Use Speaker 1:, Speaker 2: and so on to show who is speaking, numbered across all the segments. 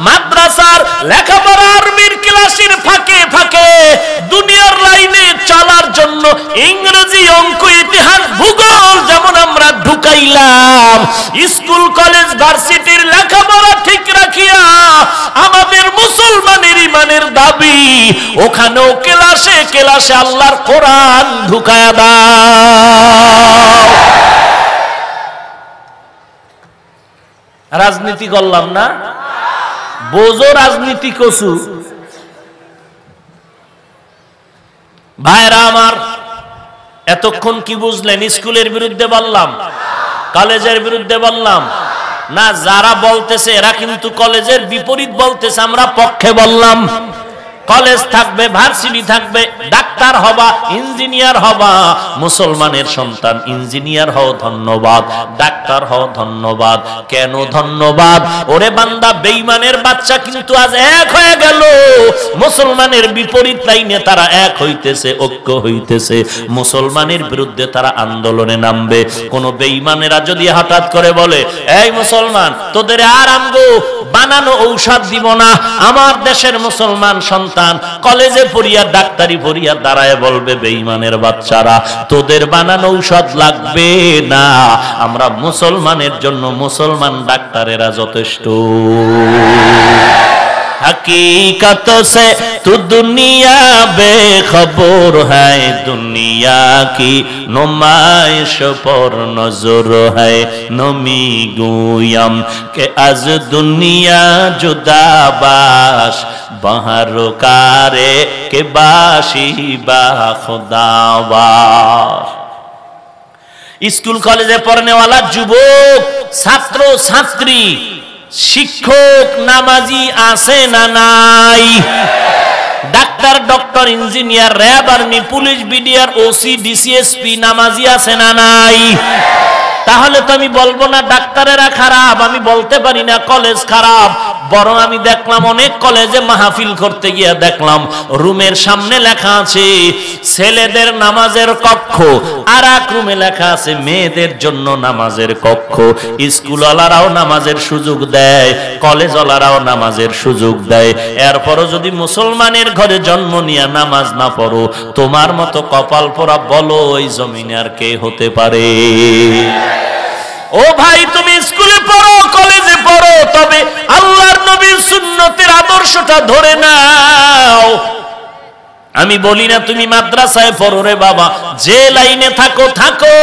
Speaker 1: মাদ্রাসার লেখাপড়া আরবির ক্লাসের ফাঁকে ফাঁকে দুনিয়ার লাইনে চলার জন্য ইংরেজি, অঙ্ক, ইতিহাস, ভূগোল যেমন আমরা ঢুকাইলাম, স্কুল কলেজ ভার্সিটির লেখাপড়া ঠিক রাখিয়া আমাদের মুসলমানের ইমানের দাবি ওখানেও ক্লাসে ক্লাসে আল্লাহর কোরআন ঢুকায়া দাও। রাজনীতি করলাম না, বোঝো রাজনীতি কসু। ভাইরা আমার, এতক্ষণ কি বুঝলেন? স্কুলের বিরুদ্ধে বললাম, কলেজের বিরুদ্ধে বললাম না, যারা বলতেছে এরা কিন্তু কলেজের বিপরীত বলতেছে, আমরা পক্ষে বললাম। কলেজ থাকবে, ভার্সিটি থাকবে, ডাক্তার হবা, ইঞ্জিনিয়ার হবা, মুসলমানের সন্তান ইঞ্জিনিয়ার হও ধন্যবাদ, ডাক্তার হও ধন্যবাদ। কেন ধন্যবাদ? ওরে বান্দা, বেঈমানের বাচ্চা কিন্তু আজ এক হয়ে গেল, মুসলমানের বিপরীত লাইনে তারা এক হইতেছে, ঐক্য হইতেছে, মুসলমানের বিরুদ্ধে তারা আন্দোলনে নামবে। কোন বেঈমানেরা যদি হঠাৎ করে বলে, এই মুসলমান, তোদের আর আমগো বানানো ঔষধ দিব না, আমার দেশের মুসলমান সন্তান কলেজে পড়িয়া ডাক্তারি পড়িয়া দাঁড়ায় বলবে, বেঈমানের বাচ্চারা, তোদের বানানো ঔষধ লাগবে না, আমরা মুসলমানের জন্য মুসলমান ডাক্তারেরা যথেষ্ট। हकीकत से तू दुनिया बेखबर है, दुनिया की नुमाइश पर नजर है, नमी गुयम के आज दुनिया जुदा बाश बाहर कारे के बाशी बा खुदावाश। स्कूल कॉलेजे पढ़ने वाला युवक, छात्र छात्री, শিক্ষক, নামাজি আছে না নাই? Doctor, doctor, engineer, RAB, army, police, BDR, OC, DC SP নামাজি আছে না নাই? তাহলে তো আমি বলবো না ডাক্তারেরা খারাপ, আমি বলতে পারি না কলেজ খারাপ। বরং আমি দেখলাম অনেক কলেজে মাহফিল করতে গিয়ে দেখলাম রুমের সামনে লেখা আছে ছেলেদের নামাজের কক্ষ, আর এক রুমে লেখা আছে মেয়েদের জন্য নামাজের কক্ষ। স্কুলওয়ালারাও নামাজের সুযোগ দেয়, কলেজওয়ালারাও নামাজের সুযোগ দেয়। এরপরও যদি মুসলমানের ঘরে জন্ম নিয়ে নামাজ না পড়ো, তোমার মতো কপাল পোড়া বলো ওই জমিনে আর কে হতে পারে? ও ভাই, তুমি স্কুলে পড়ো, কলেজে পড়ো, তবে আল্লাহর নবীর সুন্নতের আদর্শটা ধরে নাও। আমি বলি না তুমি মাদ্রাসায় পড়ো রে বাবা, যে লাইনে থাকো থাকো,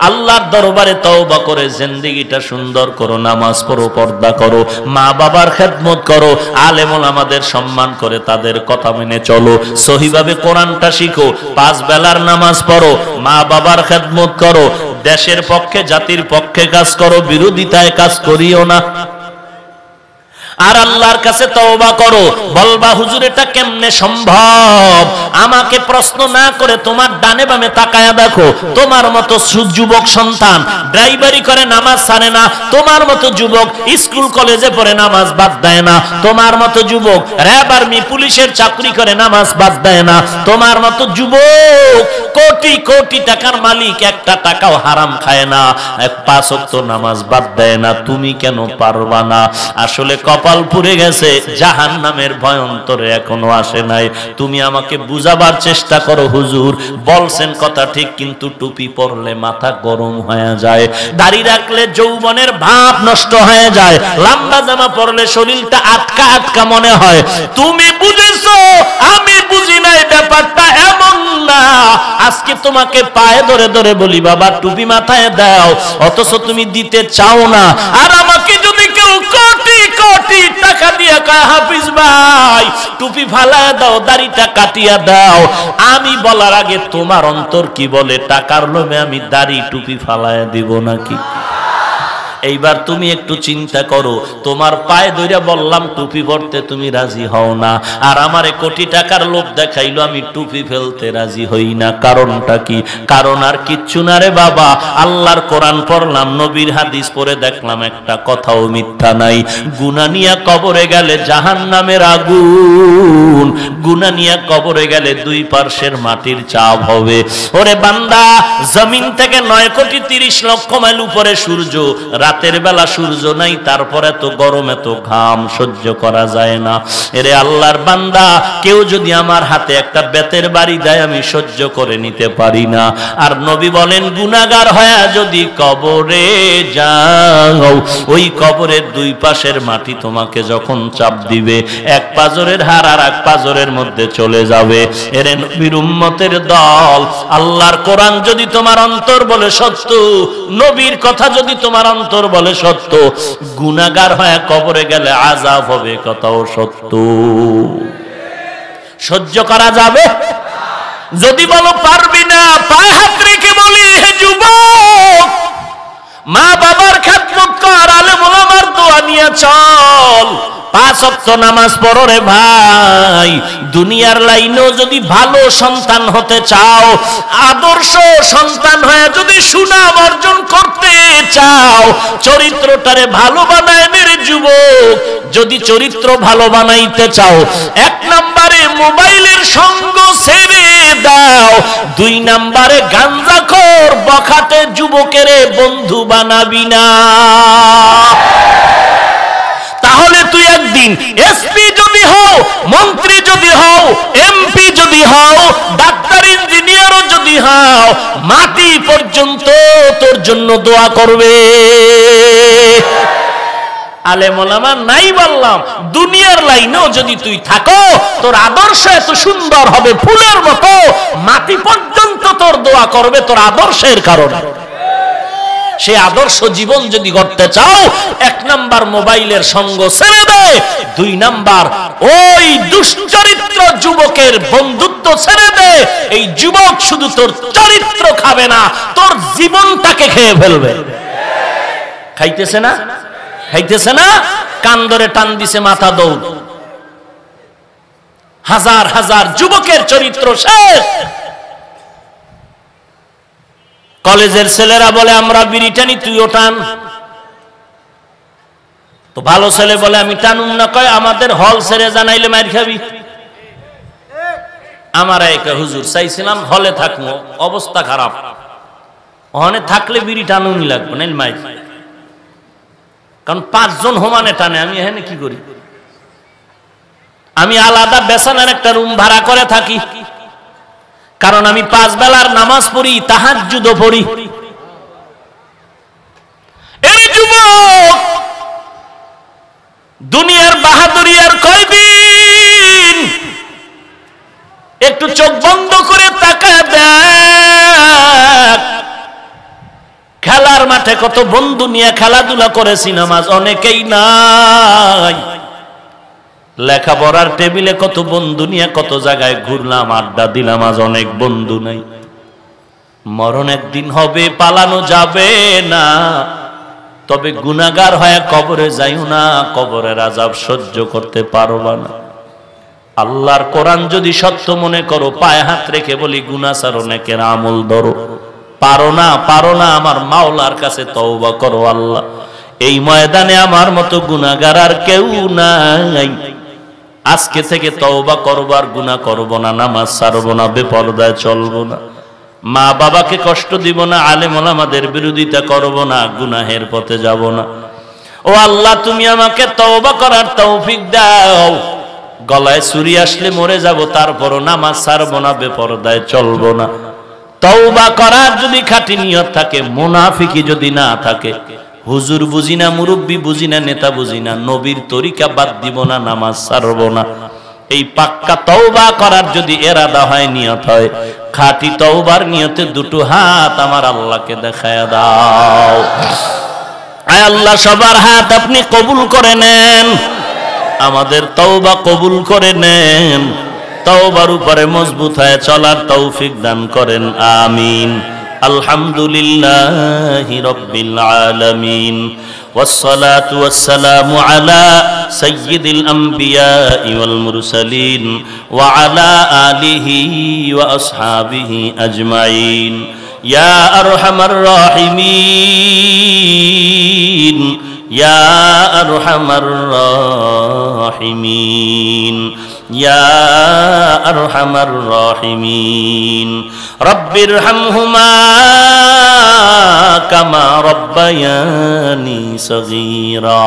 Speaker 1: আল্লাহর দরবারে তওবা করে জিন্দেগিটা সুন্দর করো, নামাজ পড়ো, পর্দা করো, মা বাবার খেদমত করো, আলেম ওলামাদের সম্মান করে তাদের কথা মেনে চলো, সহিভাবে কোরআনটা শিখো, 5 বেলার নামাজ পড়ো, মা বাবার খেদমত করো, দেশের পক্ষে জাতির পক্ষে কাজ করো, বিরোধিতায় কাজ করিও না। আর আল্লাহর কাছে তওবা করো। বলবা হুজুর এটা কেমনে সম্ভব? আমাকে প্রশ্ন না করে তোমার ডানে বামে তাকায়া দেখো, তোমার মতো যুবক সন্তান ড্রাইভারি করে নামাজ ছাড়ে না, তোমার মতো যুবক স্কুল কলেজে পড়ে নামাজ বাদ দেয় না, তোমার মতো যুবক র্যাব আর্মি পুলিশের চাকরি করে নামাজ বাদ দেয় না, তোমার মতো যুবক কোটি কোটি টাকার মালিক একটা টাকাও হারাম খায় না, 5 ওয়াক্ত নামাজ বাদ দেয় না, তুমি কেন পারবা না? আসলে কপাল পুড়ে গেছে, জাহান্নামের ভয় অন্তরে এখনো আসে নাই। তুমি আমাকে বুঝাবার চেষ্টা করো, হুজুর বলছেন কথা ঠিক, কিন্তু টুপি পরলে মাথা গরম হয়ে যায়, দাড়ি রাখলে যৌবনের ভাব নষ্ট হয়ে যায়, লম্বা জামা পরলে শরীরটা আটকা আটকা মনে হয়। তুমি বুঝেছো, আমি বুঝি নাই, ব্যাপারটা এমন না। আজকে তোমাকে পায়ে ধরে ধরে বলি বাবা টুপি মাথায় দাও, অথচ তুমি দিতে চাও না। আর আমাকে যদি কেউ কোটি কোটি টাকা দিয়া কয় হাফিজ ভাই টুপি ফালায় দাও, দাড়িটা কাটিয়া দাও, আমি বলার আগে তোমার অন্তর কি বলে? টাকার লোভে আমি দাড়ি টুপি ফালায় দিব নাকি? এইবার তুমি একটু চিন্তা করো, তোমার পায়ে ধরে বললাম টুপি পরতে, তুমি রাজি হও না, আর আমারে কোটি টাকার লোভ দেখাইলো আমি টুপি ফেলতে রাজি হই না। কারণটা কি? কারণ আর কিচ্ছু না রে বাবা, আল্লাহর কোরআন পড়লাম, নবীর হাদিস পড়ে দেখলাম একটা কথাও মিথ্যা নাই। গুনাহ নিয়া কবরে গেলে জাহান্নামের আগুন, গুনাহ নিয়া কবরে গেলে 2 পার্শ্বের মাটির চাপ হবে। ওরে বান্দা, জমিন থেকে 9 কোটি 30 লক্ষ মাইল উপরে সূর্য, রাতের বেলা সূর্য নাই, তারপর এত গরম এত ঘাম সহ্য করা যায় না। এরে আল্লাহর বান্দা, কেউ যদি আমার হাতে একটা বেতের বাড়ি দেয় আমি সহ্য করে নিতে পারি না। আর নবী বলেন গুনাহগার হয়ে যদি কবরে যাও, ওই কবরের দুই পাশের মাটি তোমাকে যখন চাপ দিবে, এক পাজরের হাড় আর এক পাজরের মধ্যে চলে যাবে। এরে নবীর উম্মতের দল, আল্লাহর কোরআন যদি তোমার অন্তর বলে সত্য, নবীর কথা যদি তোমার অন্তর বলে সত্য, গুনাহগার হয়ে কবরে গেলে আযাব হবে, কথাও সত্য। সহ্য করা যাবে? যদি বলো পারবি না, পায়ে হাত রেখে বলি, হে যুবক, মা বাবার খেদমত কর, আলেম ওলামার দোয়া নিয়ে চল, 5 ওয়াক্ত নামাজ পড়ো রে ভাই। দুনিয়ার লাইনেও যদি ভালো সন্তান হতে চাও, আদর্শ সন্তান হয়ে যদি সুনাম অর্জন করতে চাও, চরিত্রটারে ভালো বানায় মেরে যুবক। যদি চরিত্র ভালো বানাইতে চাও, 1 নম্বরে মোবাইলের সঙ্গ ছেড়ে দাও, 2 নম্বরে গাঞ্জাখোর বখাটে যুবকের বন্ধু বানাবি না। তাহলে তুই একদিন এসপি যদি হও, মন্ত্রী যদি হও, এমপি যদি হও, ডাক্তার ইঞ্জিনিয়ারও যদি হও, মাটি পর্যন্ত তোর জন্য দোয়া করবে। আলেম ওলামা নাই বললাম, দুনিয়ার লাইনেও যদি তুই থাকো, তোর আদর্শ এত সুন্দর হবে ফুলের মতো, মাটি পর্যন্ত তোর দোয়া করবে তোর আদর্শের কারণে। সে আদর্শ জীবন যদি গড়তে চাও, 1 নাম্বার মোবাইলের সঙ্গ ছেড়ে দে, 2 নাম্বার ওই দুশ্চরিত্র যুবকের বন্ধুত্ব ছেড়ে দে। এই যুবক শুধু তোর চরিত্র খাবে না, তোর জীবনটাকে খেয়ে ফেলবে। খাইতেছে না? খাইতেছে না? কান ধরে টান দিছে, মাথা দৌড়। হাজার হাজার যুবকের চরিত্র শেষ। কলেজের ছেলেরা বলে আমরা বিড়ি টানি, তুইও টান। তো ভালো ছেলে বলে আমি টানুম না, কয় আমাদের হল ছেড়ে জানাইলে মার খাবি। আমার এক হুজুর চাইছিলাম হলে থাকবো, অবস্থা খারাপ, ওখানে থাকলে বিড়ি টানুনি লাগবে না মাই, কারণ 5 জন হোমানে টানে, আমি এখানে কি করি? আমি আলাদা বেসানের একটা রুম ভাড়া করে থাকি, কারণ আমি 5 বেলার নামাজ পড়ি, তাহাজ্জুদও পড়ি। এই যুবক, দুনিয়ার বাহাদুরি আর কয়দিন? একটু চোখ বন্ধ করে তাকায় দেখ, খেলার মাঠে কত বন্ধু নিয়ে খেলাধুলা করেছি, নামাজ অনেকেই নাই। লেখাপড়ার টেবিলে কত বন্ধু নিয়ে কত জায়গায় ঘুরলাম, আড্ডা দিলাম, আজ অনেক বন্ধু নাই। মরণ একদিন হবে, পালানো যাবে না। তবে গুনাহগার হয়ে কবরে যাইও না, কবরের আযাব সহ্য করতে পারবা না। আল্লাহর কোরআন যদি সত্য মনে করো, পায়ে হাত রেখে বলি গুনাহ ছাড়ো, নেকের আমল ধরো। পারো না, পারো না, আমার মাওলার কাছে তওবা করো। আল্লাহ, এই ময়দানে আমার মতো গুনাহগার আর কেউ নাই। আজকে থেকে তওবা করব, আর গুনাহ করব না, নামাজ ছাড়ব না, বেপরদায় চলব না, মা বাবাকে কষ্ট দিব না, আলেম ওলামাদের বিরোধিতা করব না, গুনাহের পথে যাব না। ও আল্লাহ, তুমি আমাকে তওবা করার তৌফিক দাও। গলায় ছুরি আসলে মরে যাব, তারপরও নামাজ ছাড়ব না, বেপরদায় চলব না। তওবা করার যদি খাঁটি নিয়ত থাকে, মুনাফিকি যদি না থাকে, হুজুর বুঝি না, মুরব্বী বুঝি না, নেতা বুঝি না, নবীর তরিকা বাদ দিব না, নামাজ ছাড়ব না। এই পাক্কা তওবা করার যদি এরাদা হয়, নিয়ত হয়, খাঁটি তওবার নিয়তে 2টো হাত আমার আল্লাহকে দেখায়া দাও। আয় আল্লাহ, সবার হাত আপনি কবুল করে নেন, আমাদের তওবা কবুল করে নেন, তওবার উপরে মজবুত হয়ে চলার তৌফিক দান করেন, আমিন। আলহামদুলিল্লাহি রাব্বিল আলামিন, والصلاة والسلام على سيد الأنبياء والمرسلين وعلى آله وأصحابه أجمعين. يا أرحم الراحمين، يا أرحم الراحمين، يا أرحم الراحمين. রব্বির হামহুমা কামা রব্বায়ানি সগীরা।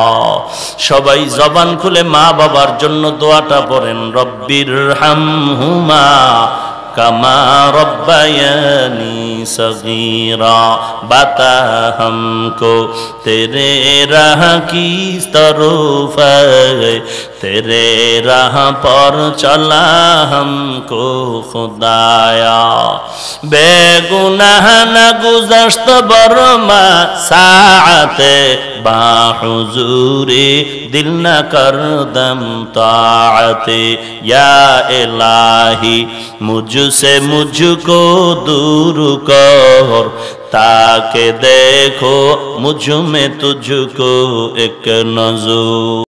Speaker 1: সবাই জবান খুলে মা বাবার জন্য দোয়াটা পড়েন, রব্বির হামহুমা কামা রব্বায়ানি সগীরা। বাতা हमको तेरे राह की तरफ है, तेरे राह पर चला हमको खुदाया। बेगुनाह न गुज़श्त बरमा साअते बाहुजूरी दिल न कर दम ताअते। या इलाही मुझसे मुझको दूर कर, ताकि देखो मुझ में तुझको एक नज़र।